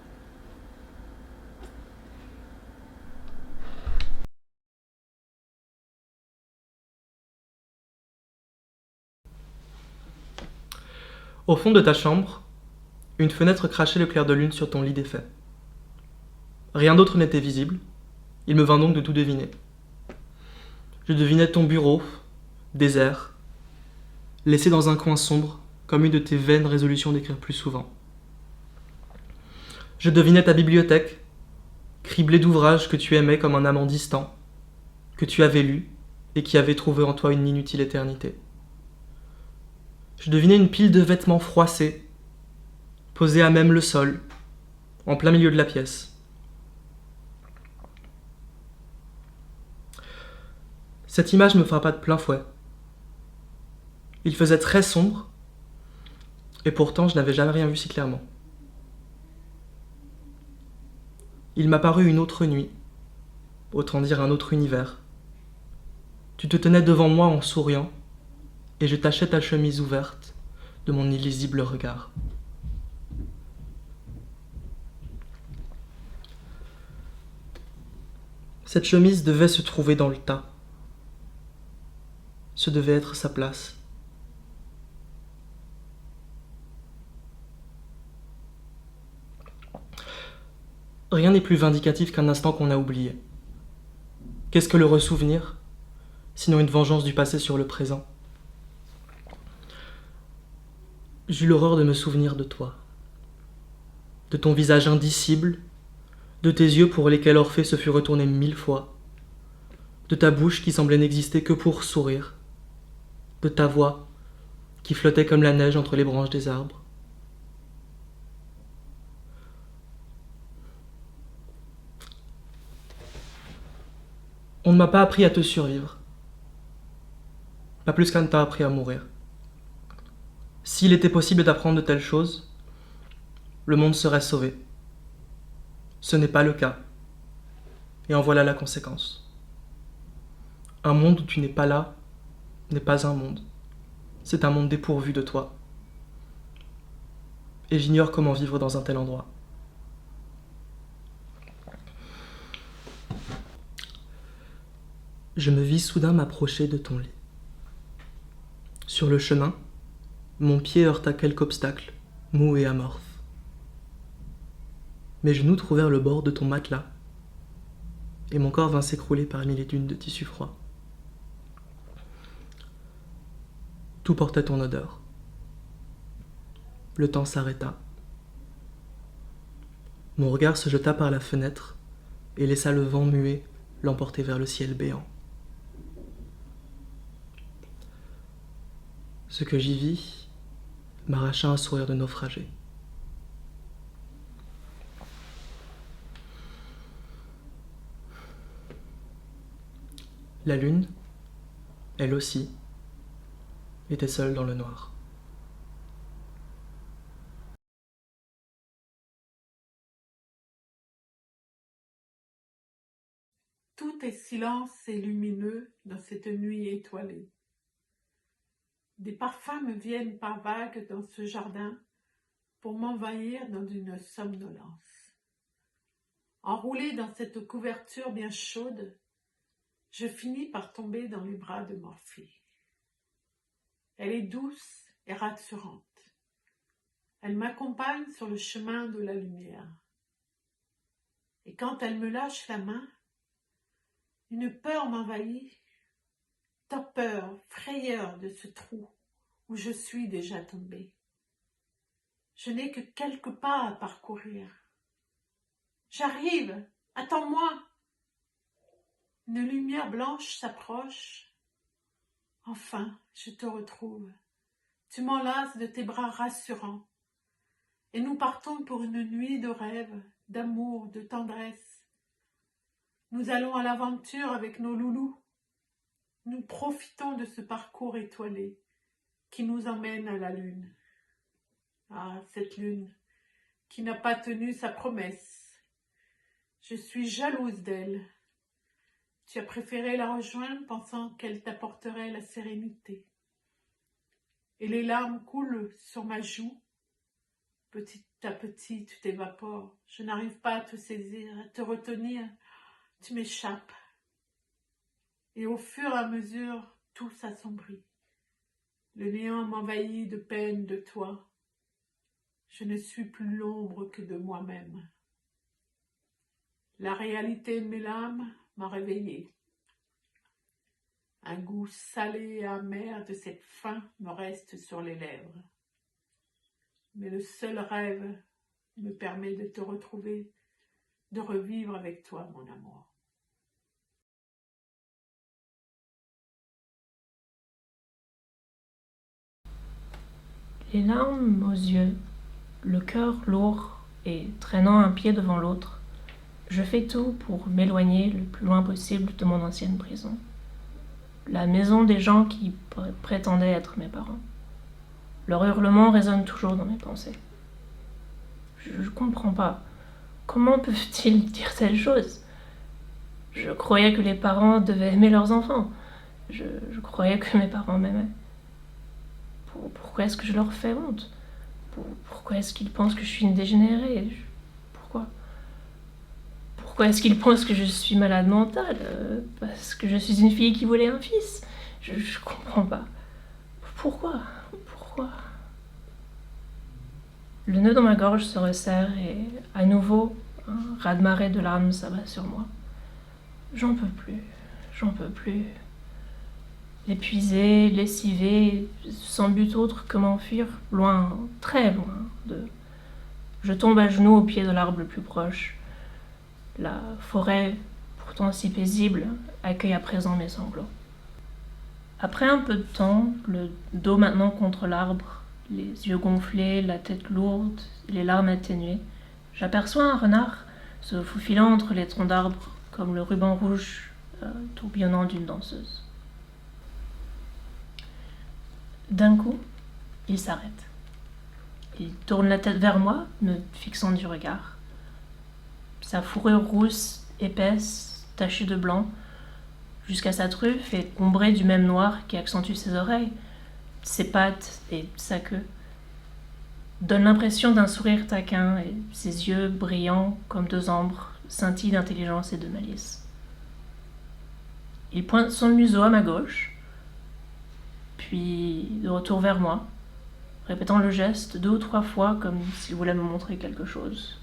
Au fond de ta chambre, une fenêtre crachait le clair de lune sur ton lit défait. Rien d'autre n'était visible, il me vint donc de tout deviner. Je devinais ton bureau, désert, laissé dans un coin sombre, comme une de tes vaines résolutions d'écrire plus souvent. Je devinais ta bibliothèque, criblée d'ouvrages que tu aimais comme un amant distant, que tu avais lu et qui avaient trouvé en toi une inutile éternité. Je devinais une pile de vêtements froissés, posés à même le sol, en plein milieu de la pièce. Cette image me frappa de plein fouet. Il faisait très sombre, et pourtant je n'avais jamais rien vu si clairement. Il m'apparut une autre nuit, autant dire un autre univers. Tu te tenais devant moi en souriant, et je tachais ta chemise ouverte de mon illisible regard. Cette chemise devait se trouver dans le tas. Ce devait être sa place. Rien n'est plus vindicatif qu'un instant qu'on a oublié. Qu'est-ce que le ressouvenir, sinon une vengeance du passé sur le présent? J'eus l'horreur de me souvenir de toi, de ton visage indicible, de tes yeux pour lesquels Orphée se fut retourné 1000 fois, de ta bouche qui semblait n'exister que pour sourire, de ta voix qui flottait comme la neige entre les branches des arbres. On ne m'a pas appris à te survivre, pas plus qu'un ne t'a appris à mourir. S'il était possible d'apprendre de telles choses, le monde serait sauvé. Ce n'est pas le cas, et en voilà la conséquence. Un monde où tu n'es pas là n'est pas un monde. C'est un monde dépourvu de toi. Et j'ignore comment vivre dans un tel endroit. Je me vis soudain m'approcher de ton lit. Sur le chemin, mon pied heurta quelque obstacle, mou et amorphe. Mes genoux trouvèrent le bord de ton matelas, et mon corps vint s'écrouler parmi les dunes de tissu froid. Tout portait ton odeur. Le temps s'arrêta. Mon regard se jeta par la fenêtre et laissa le vent muet l'emporter vers le ciel béant. Ce que j'y vis m'arracha un sourire de naufragé. La lune, elle aussi, était seule dans le noir. Tout est silence et lumineux dans cette nuit étoilée. Des parfums me viennent par vagues dans ce jardin pour m'envahir dans une somnolence. Enroulée dans cette couverture bien chaude, je finis par tomber dans les bras de Morphée. Elle est douce et rassurante. Elle m'accompagne sur le chemin de la lumière. Et quand elle me lâche la main, une peur m'envahit, torpeur, frayeur de ce trou où je suis déjà tombée. Je n'ai que quelques pas à parcourir. J'arrive, attends-moi. Une lumière blanche s'approche. Enfin, je te retrouve. Tu m'enlaces de tes bras rassurants. Et nous partons pour une nuit de rêve, d'amour, de tendresse. Nous allons à l'aventure avec nos loulous. Nous profitons de ce parcours étoilé qui nous emmène à la lune. Ah, cette lune qui n'a pas tenu sa promesse. Je suis jalouse d'elle. Tu as préféré la rejoindre pensant qu'elle t'apporterait la sérénité. Et les larmes coulent sur ma joue. Petit à petit, tu t'évapores. Je n'arrive pas à te saisir, à te retenir. Tu m'échappes. Et au fur et à mesure, tout s'assombrit. Le néant m'envahit de peine de toi. Je ne suis plus l'ombre que de moi-même. La réalité de mes larmes m'a réveillée. Un goût salé et amer de cette faim me reste sur les lèvres. Mais le seul rêve me permet de te retrouver, de revivre avec toi, mon amour. Les larmes aux yeux, le cœur lourd et traînant un pied devant l'autre, je fais tout pour m'éloigner le plus loin possible de mon ancienne prison. La maison des gens qui prétendaient être mes parents. Leur hurlement résonne toujours dans mes pensées. Je comprends pas. Comment peuvent-ils dire telle chose? Je croyais que les parents devaient aimer leurs enfants. Je croyais que mes parents m'aimaient. Pourquoi est-ce que je leur fais honte? Pourquoi est-ce qu'ils pensent que je suis une dégénérée? Pourquoi est-ce qu'ils pensent que je suis malade mentale? Parce que je suis une fille qui voulait un fils? Je comprends pas. Pourquoi? Le nœud dans ma gorge se resserre et, à nouveau, Un raz-de-marée de larmes s'abat sur moi. J'en peux plus. Épuisé, lessivé, sans but autre que m'enfuir, loin, très loin de... Je tombe à genoux au pied de l'arbre le plus proche. La forêt, pourtant si paisible, accueille à présent mes sanglots. Après un peu de temps, le dos maintenant contre l'arbre, les yeux gonflés, la tête lourde, les larmes atténuées, j'aperçois un renard se faufilant entre les troncs d'arbres comme le ruban rouge tourbillonnant d'une danseuse. D'un coup, il s'arrête. Il tourne la tête vers moi, me fixant du regard. Sa fourrure rousse, épaisse, tachée de blanc, jusqu'à sa truffe est ombrée du même noir qui accentue ses oreilles. Ses pattes et sa queue donnent l'impression d'un sourire taquin et ses yeux brillants comme deux ambres scintillent d'intelligence et de malice. Il pointe son museau à ma gauche, puis de retour vers moi, répétant le geste 2 ou 3 fois comme s'il voulait me montrer quelque chose.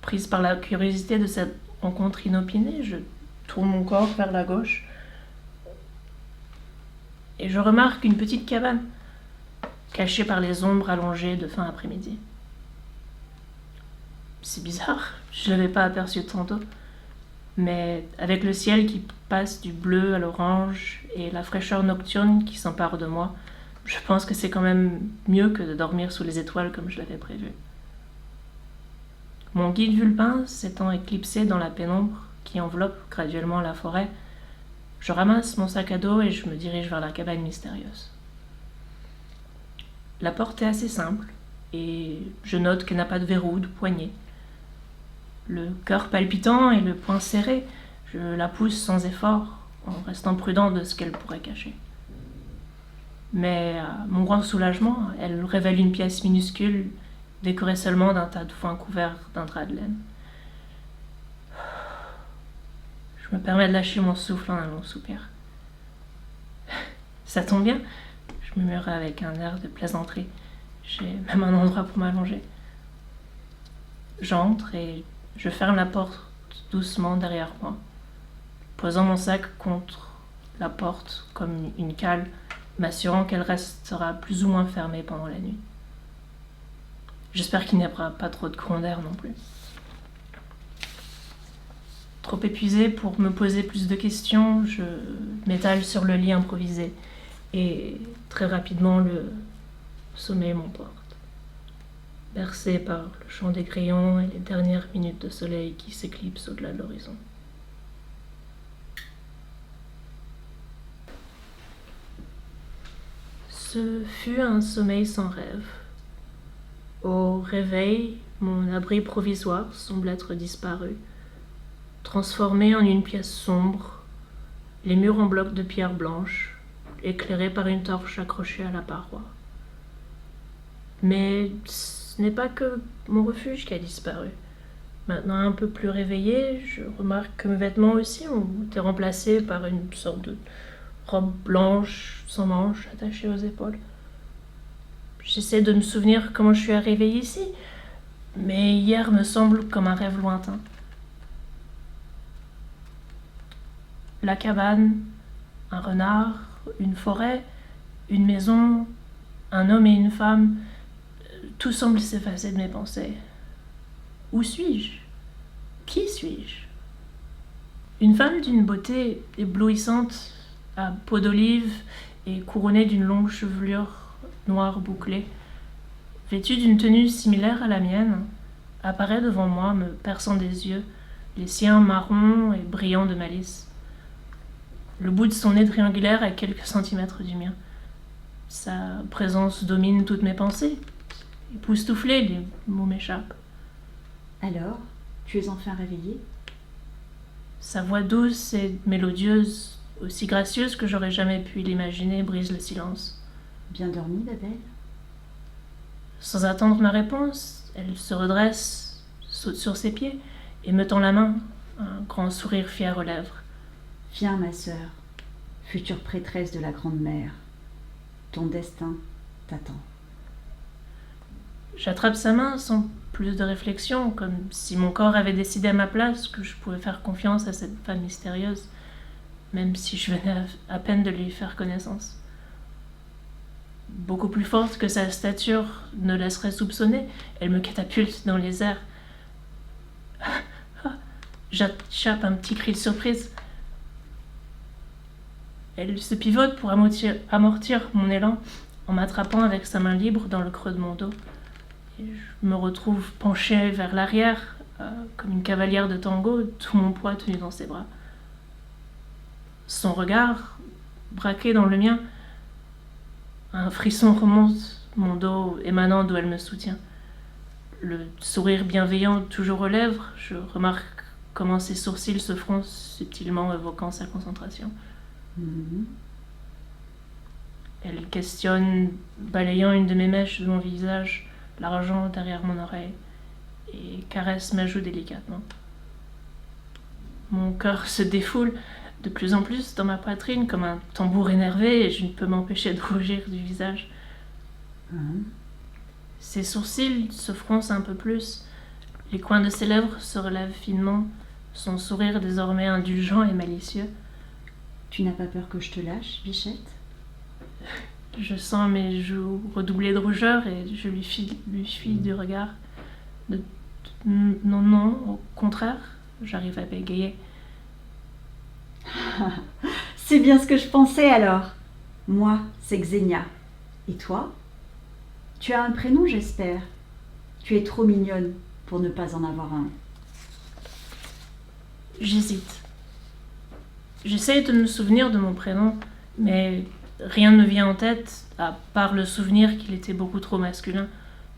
Prise par la curiosité de cette rencontre inopinée, je tourne mon corps vers la gauche et je remarque une petite cabane cachée par les ombres allongées de fin après-midi. C'est bizarre, je ne l'avais pas aperçu tantôt, mais avec le ciel qui passe du bleu à l'orange et la fraîcheur nocturne qui s'empare de moi, je pense que c'est quand même mieux que de dormir sous les étoiles comme je l'avais prévu. Mon guide Vulpin s'étant éclipsé dans la pénombre qui enveloppe graduellement la forêt, je ramasse mon sac à dos et je me dirige vers la cabane mystérieuse. La porte est assez simple et je note qu'elle n'a pas de verrou ou de poignée. Le cœur palpitant et le poing serré, je la pousse sans effort en restant prudent de ce qu'elle pourrait cacher. Mais à mon grand soulagement, elle révèle une pièce minuscule décorée seulement d'un tas de foin couvert d'un drap de laine. Je me permets de lâcher mon souffle en un long soupir. Ça tombe bien, je murmurais avec un air de plaisanterie. J'ai même un endroit pour m'allonger. J'entre et je ferme la porte doucement derrière moi, posant mon sac contre la porte comme une cale, m'assurant qu'elle restera plus ou moins fermée pendant la nuit. J'espère qu'il n'y aura pas trop de courant d'air non plus. Trop épuisée pour me poser plus de questions, je m'étale sur le lit improvisé et très rapidement le sommeil m'emporte, bercé par le chant des grillons et les dernières minutes de soleil qui s'éclipsent au-delà de l'horizon. Ce fut un sommeil sans rêve. Au réveil, mon abri provisoire semble être disparu, transformé en une pièce sombre, les murs en blocs de pierre blanche, éclairés par une torche accrochée à la paroi. Mais ce n'est pas que mon refuge qui a disparu. Maintenant un peu plus réveillée, je remarque que mes vêtements aussi ont été remplacés par une sorte de robe blanche sans manches attachée aux épaules. J'essaie de me souvenir comment je suis arrivée ici, mais hier me semble comme un rêve lointain. La cabane, un renard, une forêt, une maison, un homme et une femme, tout semble s'effacer de mes pensées. Où suis-je? Qui suis-je? Une femme d'une beauté éblouissante, à peau d'olive et couronnée d'une longue chevelure noire bouclée, vêtue d'une tenue similaire à la mienne, apparaît devant moi, me perçant des yeux, les siens marrons et brillants de malice. Le bout de son nez triangulaire est quelques centimètres du mien. Sa présence domine toutes mes pensées. Époustouflée, les mots m'échappent. Alors, tu es enfin réveillée? Sa voix douce et mélodieuse, aussi gracieuse que j'aurais jamais pu l'imaginer, brise le silence. Bien dormi, Babel? Sans attendre ma réponse, elle se redresse, saute sur ses pieds et me tend la main, un grand sourire fier aux lèvres. Viens, ma sœur, future prêtresse de la Grande Mère. Ton destin t'attend. J'attrape sa main sans plus de réflexion, comme si mon corps avait décidé à ma place que je pouvais faire confiance à cette femme mystérieuse, même si je venais à peine de lui faire connaissance. Beaucoup plus forte que sa stature ne laisserait soupçonner, elle me catapulte dans les airs. J'échappe un petit cri de surprise. Elle se pivote pour amortir mon élan en m'attrapant avec sa main libre dans le creux de mon dos. Et je me retrouve penchée vers l'arrière, comme une cavalière de tango, tout mon poids tenu dans ses bras. Son regard, braqué dans le mien, un frisson remonte mon dos émanant d'où elle me soutient. Le sourire bienveillant toujours aux lèvres, je remarque comment ses sourcils se froncent subtilement, évoquant sa concentration. Elle questionne, balayant une de mes mèches de mon visage, l'argent derrière mon oreille, et caresse ma joue délicatement. Mon cœur se défoule de plus en plus dans ma poitrine comme un tambour énervé et je ne peux m'empêcher de rougir du visage. Ses sourcils se froncent un peu plus, les coins de ses lèvres se relèvent finement, son sourire désormais indulgent et malicieux. Tu n'as pas peur que je te lâche, Bichette? Je sens mes joues redoubler de rougeur et je lui fuis du regard. Non, au contraire, j'arrive à bégayer. C'est bien ce que je pensais alors. Moi, c'est Xenia. Et toi? Tu as un prénom, j'espère. Tu es trop mignonne pour ne pas en avoir un. J'hésite. J'essaye de me souvenir de mon prénom, mais rien ne me vient en tête, à part le souvenir qu'il était beaucoup trop masculin.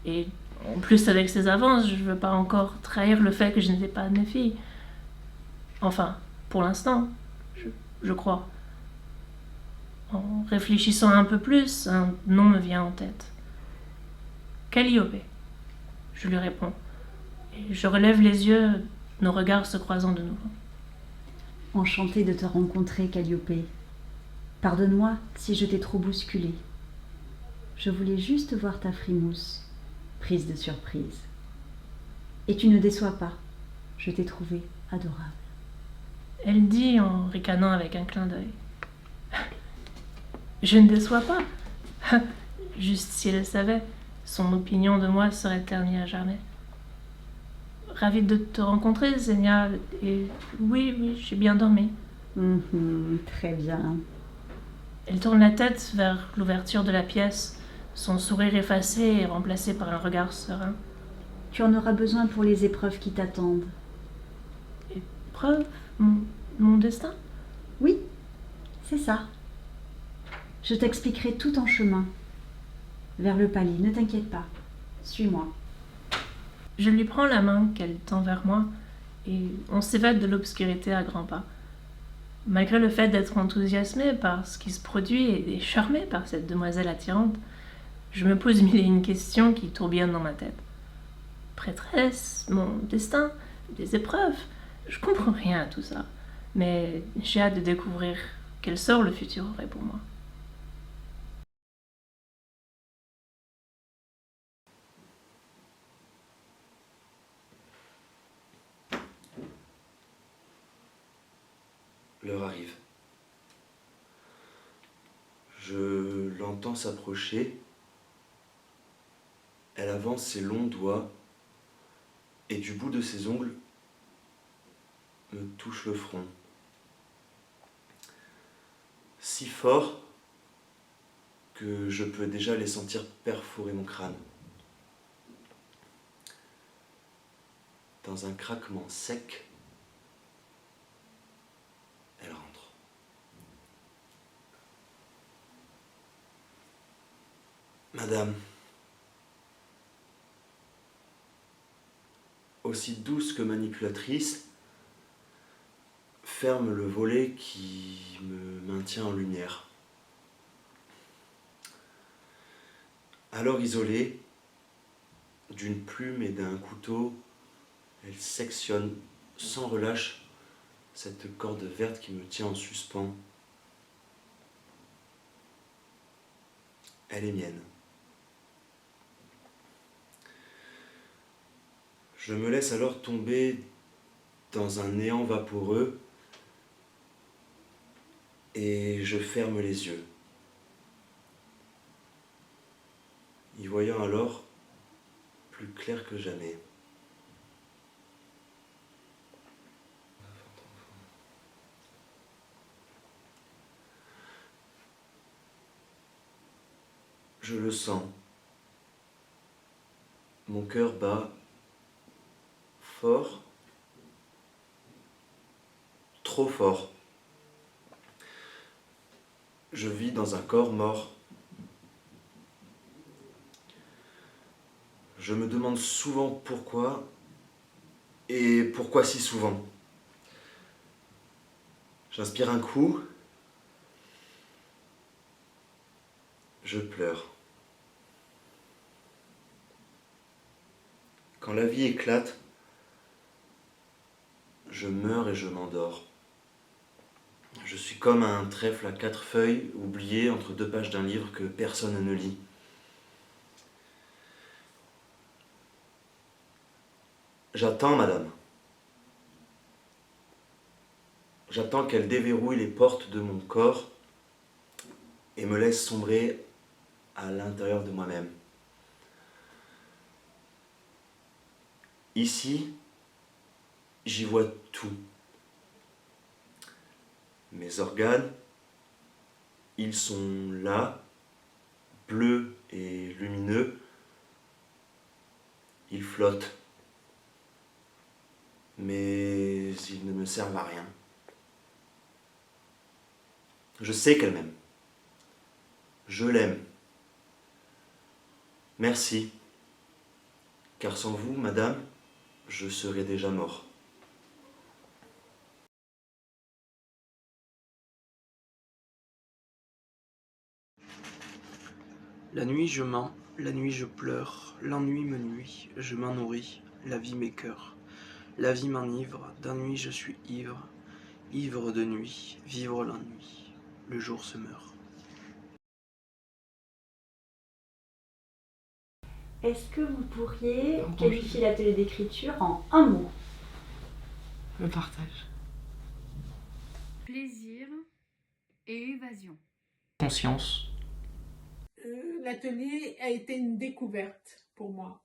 Et en plus, avec ses avances, je ne veux pas encore trahir le fait que je n'étais pas de mes filles. Enfin, pour l'instant, je crois. En réfléchissant un peu plus, un nom me vient en tête. Calliope, je lui réponds. Et je relève les yeux, nos regards se croisant de nouveau. Enchantée de te rencontrer, Calliope. Pardonne-moi si je t'ai trop bousculée. Je voulais juste voir ta frimousse, prise de surprise. Et tu ne déçois pas, je t'ai trouvée adorable. Elle dit en ricanant avec un clin d'œil. Je ne déçois pas. Juste si elle savait, son opinion de moi serait ternie à jamais. Ravie de te rencontrer, Xenia, et oui, j'ai bien dormi. Très bien. Elle tourne la tête vers l'ouverture de la pièce, son sourire effacé et remplacé par un regard serein. Tu en auras besoin pour les épreuves qui t'attendent. Épreuve? Mon destin? Oui, c'est ça. Je t'expliquerai tout en chemin. Vers le palais, ne t'inquiète pas. Suis-moi. Je lui prends la main qu'elle tend vers moi et on s'évade de l'obscurité à grands pas. Malgré le fait d'être enthousiasmée par ce qui se produit et charmée par cette demoiselle attirante, je me pose mille et une questions qui tourbillonnent dans ma tête. Prêtresse, mon destin, des épreuves, je comprends rien à tout ça, mais j'ai hâte de découvrir quel sort le futur aurait pour moi. L'heure arrive. Je l'entends s'approcher. Elle avance ses longs doigts et du bout de ses ongles me touche le front. Si fort que je peux déjà les sentir perforer mon crâne. Dans un craquement sec, elle rentre. Madame, aussi douce que manipulatrice, ferme le volet qui me maintient en lumière. Alors isolée, d'une plume et d'un couteau, elle sectionne sans relâche cette corde verte qui me tient en suspens. Elle est mienne. Je me laisse alors tomber dans un néant vaporeux et je ferme les yeux. Y voyant alors plus clair que jamais. Je le sens. Mon cœur bat fort, trop fort. Je vis dans un corps mort. Je me demande souvent pourquoi et pourquoi si souvent. J'inspire un coup, je pleure. Quand la vie éclate, je meurs et je m'endors. Je suis comme un trèfle à 4 feuilles oublié entre 2 pages d'un livre que personne ne lit. J'attends, madame. J'attends qu'elle déverrouille les portes de mon corps et me laisse sombrer à l'intérieur de moi-même. Ici, j'y vois tout. Mes organes, ils sont là, bleus et lumineux. Ils flottent. Mais ils ne me servent à rien. Je sais qu'elle m'aime. Je l'aime. Merci. Car sans vous, madame, je serais déjà mort. La nuit je mens, la nuit je pleure, l'ennui me nuit, je m'en nourris, la vie m'écœure. La vie m'enivre, d'ennui je suis ivre, ivre de nuit, vivre l'ennui, le jour se meurt. Est-ce que vous pourriez qualifier l'atelier d'écriture en un mot? Le partage. Plaisir et évasion. Conscience. L'atelier a été une découverte pour moi.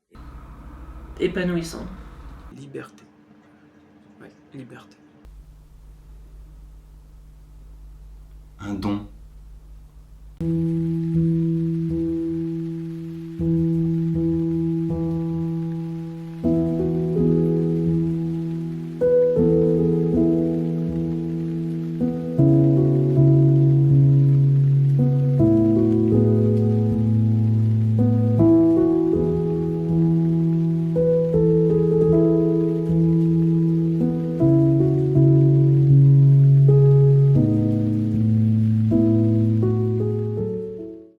Épanouissant. Liberté. Ouais, liberté. Un don.